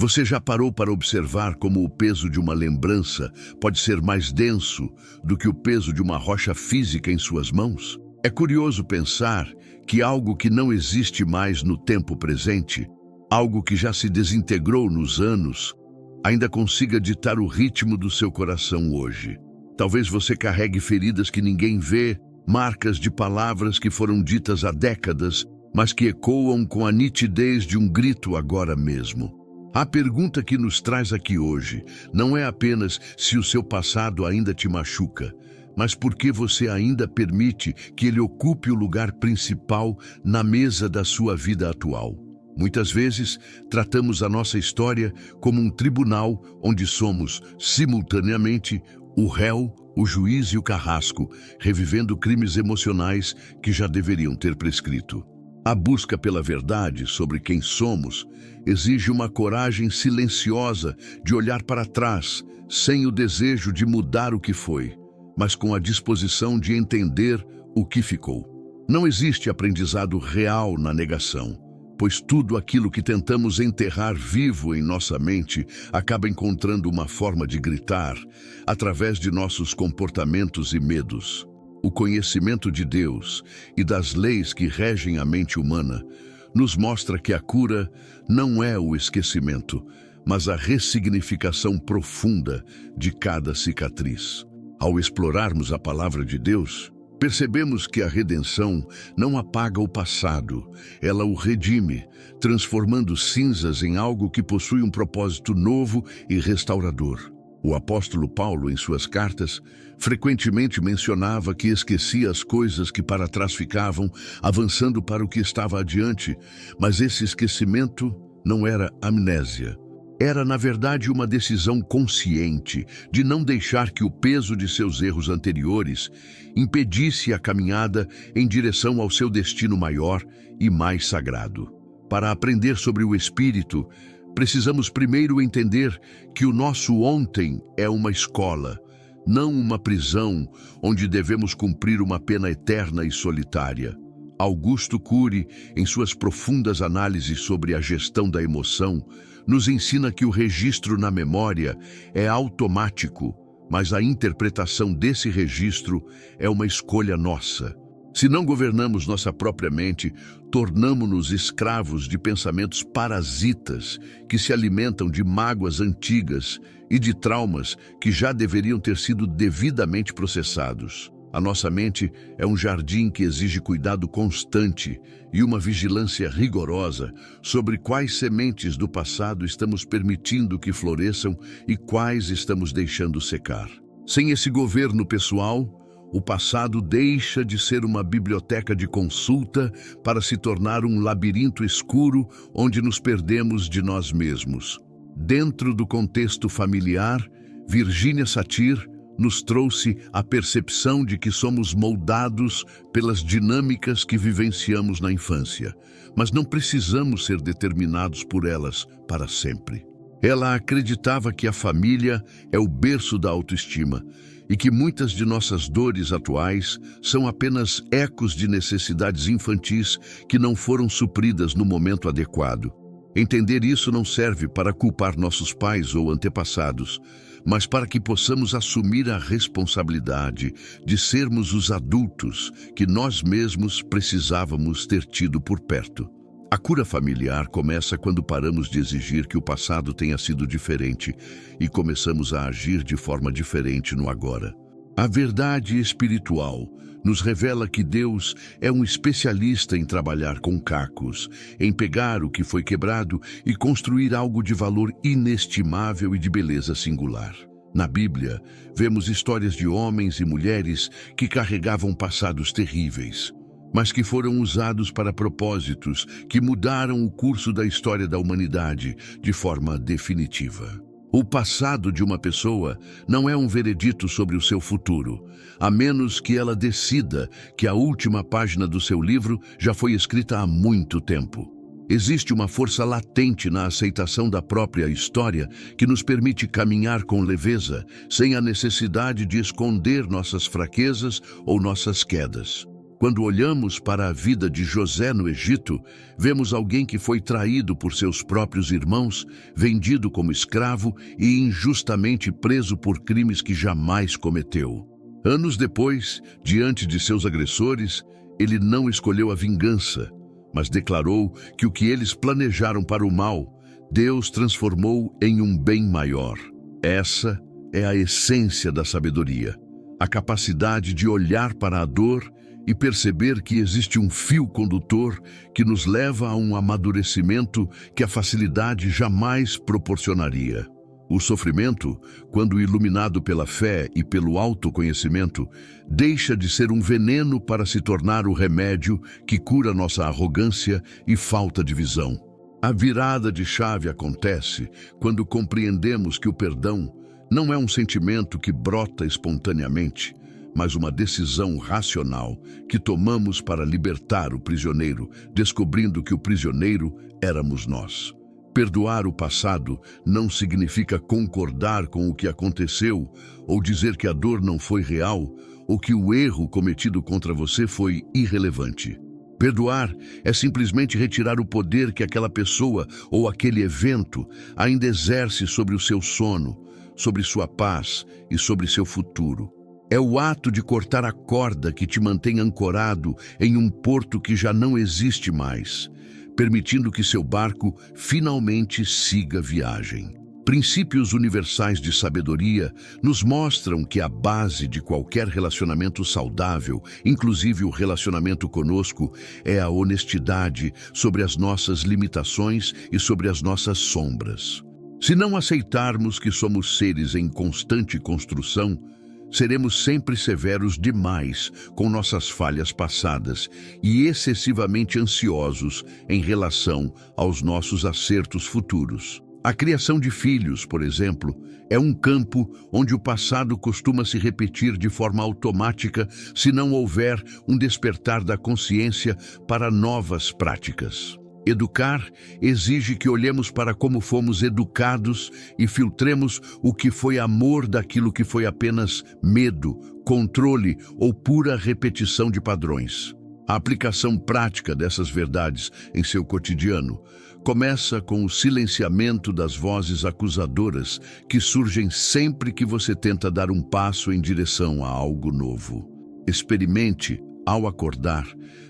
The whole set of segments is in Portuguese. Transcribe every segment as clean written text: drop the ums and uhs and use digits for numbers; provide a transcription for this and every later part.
Você já parou para observar como o peso de uma lembrança pode ser mais denso do que o peso de uma rocha física em suas mãos? É curioso pensar que algo que não existe mais no tempo presente, algo que já se desintegrou nos anos, ainda consiga ditar o ritmo do seu coração hoje. Talvez você carregue feridas que ninguém vê, marcas de palavras que foram ditas há décadas, mas que ecoam com a nitidez de um grito agora mesmo. A pergunta que nos traz aqui hoje não é apenas se o seu passado ainda te machuca, mas por que você ainda permite que ele ocupe o lugar principal na mesa da sua vida atual. Muitas vezes, tratamos a nossa história como um tribunal onde somos, simultaneamente, o réu, o juiz e o carrasco, revivendo crimes emocionais que já deveriam ter prescrito. A busca pela verdade sobre quem somos exige uma coragem silenciosa de olhar para trás, sem o desejo de mudar o que foi, mas com a disposição de entender o que ficou. Não existe aprendizado real na negação, pois tudo aquilo que tentamos enterrar vivo em nossa mente acaba encontrando uma forma de gritar através de nossos comportamentos e medos. O conhecimento de Deus e das leis que regem a mente humana nos mostra que a cura não é o esquecimento, mas a ressignificação profunda de cada cicatriz. Ao explorarmos a palavra de Deus, percebemos que a redenção não apaga o passado, ela o redime, transformando cinzas em algo que possui um propósito novo e restaurador. O apóstolo Paulo, em suas cartas, frequentemente mencionava que esquecia as coisas que para trás ficavam, avançando para o que estava adiante, mas esse esquecimento não era amnésia. Era, na verdade, uma decisão consciente de não deixar que o peso de seus erros anteriores impedisse a caminhada em direção ao seu destino maior e mais sagrado. Para aprender sobre o Espírito, precisamos primeiro entender que o nosso ontem é uma escola, não uma prisão onde devemos cumprir uma pena eterna e solitária. Augusto Cury, em suas profundas análises sobre a gestão da emoção, nos ensina que o registro na memória é automático, mas a interpretação desse registro é uma escolha nossa. Se não governamos nossa própria mente, tornamo-nos escravos de pensamentos parasitas que se alimentam de mágoas antigas e de traumas que já deveriam ter sido devidamente processados. A nossa mente é um jardim que exige cuidado constante e uma vigilância rigorosa sobre quais sementes do passado estamos permitindo que floresçam e quais estamos deixando secar. Sem esse governo pessoal, o passado deixa de ser uma biblioteca de consulta para se tornar um labirinto escuro onde nos perdemos de nós mesmos. Dentro do contexto familiar, Virginia Satir nos trouxe a percepção de que somos moldados pelas dinâmicas que vivenciamos na infância, mas não precisamos ser determinados por elas para sempre. Ela acreditava que a família é o berço da autoestima e que muitas de nossas dores atuais são apenas ecos de necessidades infantis que não foram supridas no momento adequado. Entender isso não serve para culpar nossos pais ou antepassados, mas para que possamos assumir a responsabilidade de sermos os adultos que nós mesmos precisávamos ter tido por perto. A cura familiar começa quando paramos de exigir que o passado tenha sido diferente e começamos a agir de forma diferente no agora. A verdade espiritual nos revela que Deus é um especialista em trabalhar com cacos, em pegar o que foi quebrado e construir algo de valor inestimável e de beleza singular. Na Bíblia, vemos histórias de homens e mulheres que carregavam passados terríveis, mas que foram usados para propósitos que mudaram o curso da história da humanidade de forma definitiva. O passado de uma pessoa não é um veredito sobre o seu futuro, a menos que ela decida que a última página do seu livro já foi escrita há muito tempo. Existe uma força latente na aceitação da própria história que nos permite caminhar com leveza, sem a necessidade de esconder nossas fraquezas ou nossas quedas. Quando olhamos para a vida de José no Egito, vemos alguém que foi traído por seus próprios irmãos, vendido como escravo e injustamente preso por crimes que jamais cometeu. Anos depois, diante de seus agressores, ele não escolheu a vingança, mas declarou que o que eles planejaram para o mal, Deus transformou em um bem maior. Essa é a essência da sabedoria, a capacidade de olhar para a dor e perceber que existe um fio condutor que nos leva a um amadurecimento que a facilidade jamais proporcionaria. O sofrimento, quando iluminado pela fé e pelo autoconhecimento, deixa de ser um veneno para se tornar o remédio que cura nossa arrogância e falta de visão. A virada de chave acontece quando compreendemos que o perdão não é um sentimento que brota espontaneamente, mas uma decisão racional que tomamos para libertar o prisioneiro, descobrindo que o prisioneiro éramos nós. Perdoar o passado não significa concordar com o que aconteceu ou dizer que a dor não foi real ou que o erro cometido contra você foi irrelevante. Perdoar é simplesmente retirar o poder que aquela pessoa ou aquele evento ainda exerce sobre o seu sono, sobre sua paz e sobre seu futuro. É o ato de cortar a corda que te mantém ancorado em um porto que já não existe mais, permitindo que seu barco finalmente siga viagem. Princípios universais de sabedoria nos mostram que a base de qualquer relacionamento saudável, inclusive o relacionamento conosco, é a honestidade sobre as nossas limitações e sobre as nossas sombras. Se não aceitarmos que somos seres em constante construção, seremos sempre severos demais com nossas falhas passadas e excessivamente ansiosos em relação aos nossos acertos futuros. A criação de filhos, por exemplo, é um campo onde o passado costuma se repetir de forma automática se não houver um despertar da consciência para novas práticas. Educar exige que olhemos para como fomos educados e filtremos o que foi amor daquilo que foi apenas medo, controle ou pura repetição de padrões. A aplicação prática dessas verdades em seu cotidiano começa com o silenciamento das vozes acusadoras que surgem sempre que você tenta dar um passo em direção a algo novo. Experimente, ao acordar,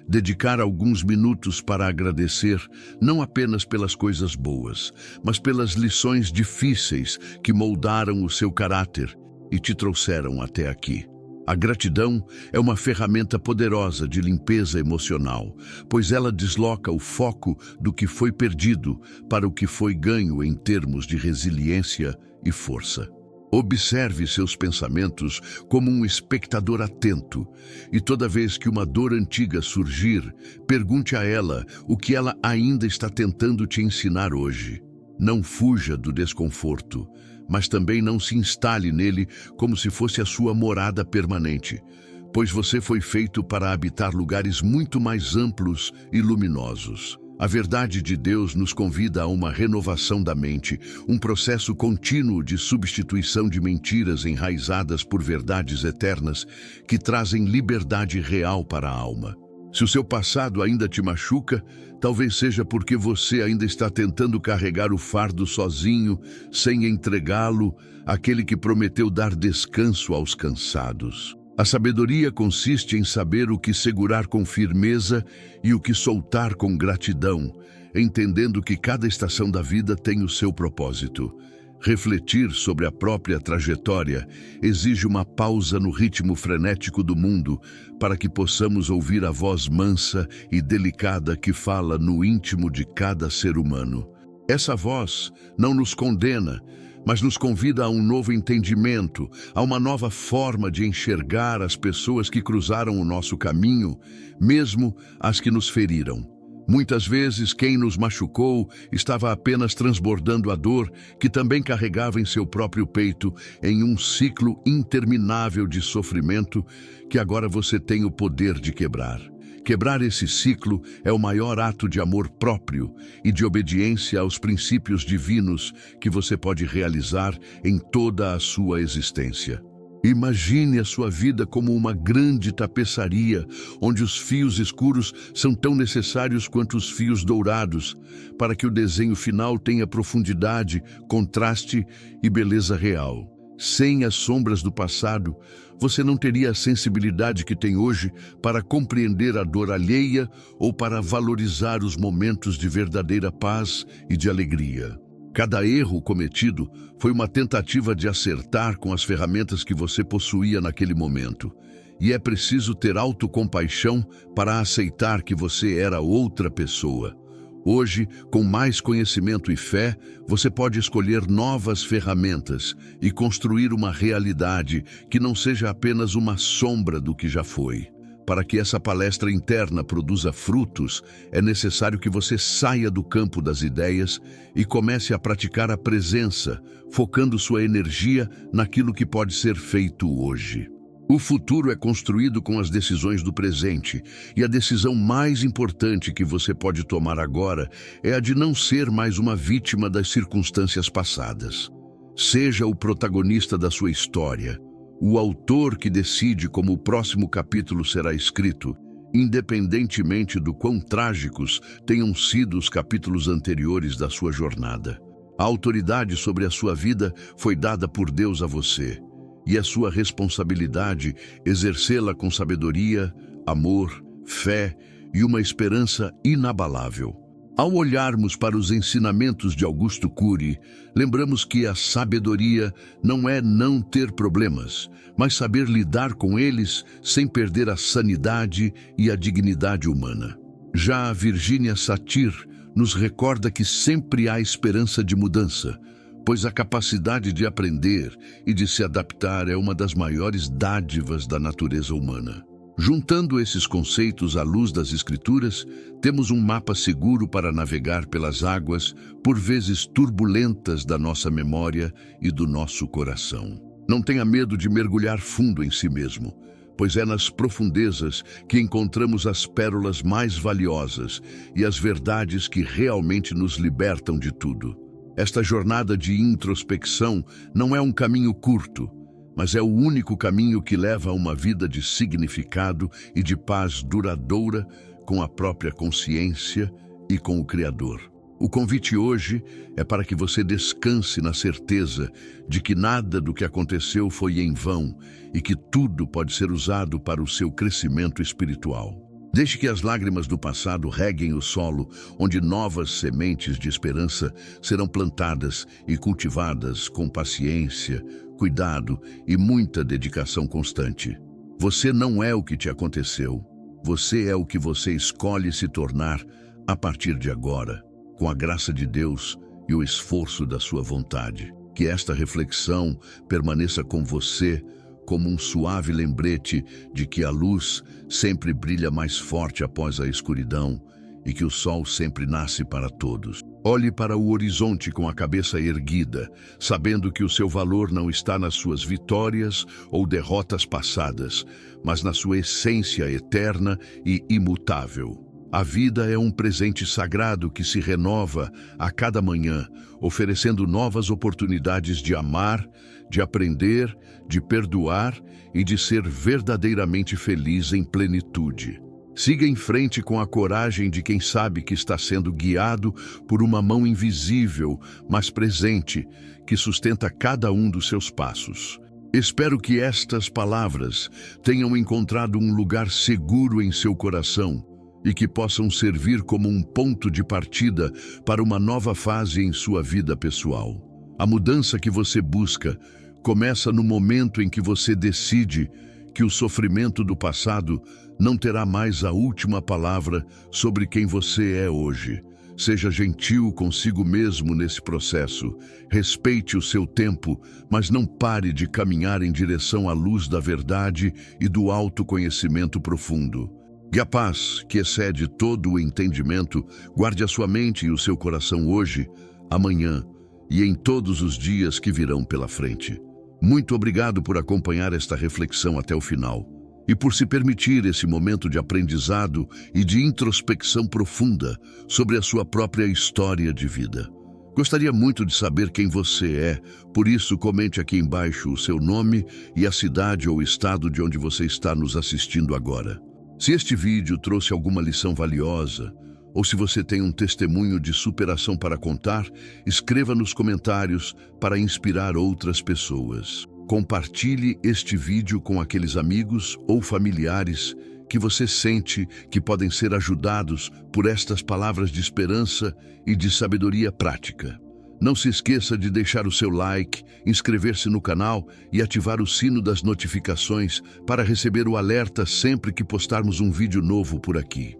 dedicar alguns minutos para agradecer não apenas pelas coisas boas, mas pelas lições difíceis que moldaram o seu caráter e te trouxeram até aqui. A gratidão é uma ferramenta poderosa de limpeza emocional, pois ela desloca o foco do que foi perdido para o que foi ganho em termos de resiliência e força. Observe seus pensamentos como um espectador atento, e toda vez que uma dor antiga surgir, pergunte a ela o que ela ainda está tentando te ensinar hoje. Não fuja do desconforto, mas também não se instale nele como se fosse a sua morada permanente, pois você foi feito para habitar lugares muito mais amplos e luminosos. A verdade de Deus nos convida a uma renovação da mente, um processo contínuo de substituição de mentiras enraizadas por verdades eternas que trazem liberdade real para a alma. Se o seu passado ainda te machuca, talvez seja porque você ainda está tentando carregar o fardo sozinho, sem entregá-lo àquele que prometeu dar descanso aos cansados. A sabedoria consiste em saber o que segurar com firmeza e o que soltar com gratidão, entendendo que cada estação da vida tem o seu propósito. Refletir sobre a própria trajetória exige uma pausa no ritmo frenético do mundo para que possamos ouvir a voz mansa e delicada que fala no íntimo de cada ser humano. Essa voz não nos condena, mas nos convida a um novo entendimento, a uma nova forma de enxergar as pessoas que cruzaram o nosso caminho, mesmo as que nos feriram. Muitas vezes, quem nos machucou estava apenas transbordando a dor que também carregava em seu próprio peito, em um ciclo interminável de sofrimento que agora você tem o poder de quebrar. Quebrar esse ciclo é o maior ato de amor próprio e de obediência aos princípios divinos que você pode realizar em toda a sua existência. Imagine a sua vida como uma grande tapeçaria, onde os fios escuros são tão necessários quanto os fios dourados, para que o desenho final tenha profundidade, contraste e beleza real. Sem as sombras do passado, você não teria a sensibilidade que tem hoje para compreender a dor alheia ou para valorizar os momentos de verdadeira paz e de alegria. Cada erro cometido foi uma tentativa de acertar com as ferramentas que você possuía naquele momento. E é preciso ter autocompaixão para aceitar que você era outra pessoa. Hoje, com mais conhecimento e fé, você pode escolher novas ferramentas e construir uma realidade que não seja apenas uma sombra do que já foi. Para que essa palestra interna produza frutos, é necessário que você saia do campo das ideias e comece a praticar a presença, focando sua energia naquilo que pode ser feito hoje. O futuro é construído com as decisões do presente, e a decisão mais importante que você pode tomar agora é a de não ser mais uma vítima das circunstâncias passadas. Seja o protagonista da sua história, o autor que decide como o próximo capítulo será escrito, independentemente do quão trágicos tenham sido os capítulos anteriores da sua jornada. A autoridade sobre a sua vida foi dada por Deus a você, e é sua responsabilidade exercê-la com sabedoria, amor, fé e uma esperança inabalável. Ao olharmos para os ensinamentos de Augusto Cury, lembramos que a sabedoria não é não ter problemas, mas saber lidar com eles sem perder a sanidade e a dignidade humana. Já a Virginia Satir nos recorda que sempre há esperança de mudança, pois a capacidade de aprender e de se adaptar é uma das maiores dádivas da natureza humana. Juntando esses conceitos à luz das Escrituras, temos um mapa seguro para navegar pelas águas, por vezes turbulentas da nossa memória e do nosso coração. Não tenha medo de mergulhar fundo em si mesmo, pois é nas profundezas que encontramos as pérolas mais valiosas e as verdades que realmente nos libertam de tudo. Esta jornada de introspecção não é um caminho curto, mas é o único caminho que leva a uma vida de significado e de paz duradoura com a própria consciência e com o Criador. O convite hoje é para que você descanse na certeza de que nada do que aconteceu foi em vão e que tudo pode ser usado para o seu crescimento espiritual. Deixe que as lágrimas do passado reguem o solo, onde novas sementes de esperança serão plantadas e cultivadas com paciência, cuidado e muita dedicação constante. Você não é o que te aconteceu. Você é o que você escolhe se tornar a partir de agora, com a graça de Deus e o esforço da sua vontade. Que esta reflexão permaneça com você como um suave lembrete de que a luz sempre brilha mais forte após a escuridão e que o sol sempre nasce para todos. Olhe para o horizonte com a cabeça erguida, sabendo que o seu valor não está nas suas vitórias ou derrotas passadas, mas na sua essência eterna e imutável. A vida é um presente sagrado que se renova a cada manhã, oferecendo novas oportunidades de amar, de aprender, de perdoar e de ser verdadeiramente feliz em plenitude. Siga em frente com a coragem de quem sabe que está sendo guiado por uma mão invisível, mas presente, que sustenta cada um dos seus passos. Espero que estas palavras tenham encontrado um lugar seguro em seu coração e que possam servir como um ponto de partida para uma nova fase em sua vida pessoal. A mudança que você busca começa no momento em que você decide que o sofrimento do passado não terá mais a última palavra sobre quem você é hoje. Seja gentil consigo mesmo nesse processo. Respeite o seu tempo, mas não pare de caminhar em direção à luz da verdade e do autoconhecimento profundo. Que a paz, que excede todo o entendimento, guarde a sua mente e o seu coração hoje, amanhã e em todos os dias que virão pela frente. Muito obrigado por acompanhar esta reflexão até o final e por se permitir esse momento de aprendizado e de introspecção profunda sobre a sua própria história de vida. Gostaria muito de saber quem você é, por isso comente aqui embaixo o seu nome e a cidade ou estado de onde você está nos assistindo agora. Se este vídeo trouxe alguma lição valiosa, ou se você tem um testemunho de superação para contar, escreva nos comentários para inspirar outras pessoas. Compartilhe este vídeo com aqueles amigos ou familiares que você sente que podem ser ajudados por estas palavras de esperança e de sabedoria prática. Não se esqueça de deixar o seu like, inscrever-se no canal e ativar o sino das notificações para receber o alerta sempre que postarmos um vídeo novo por aqui.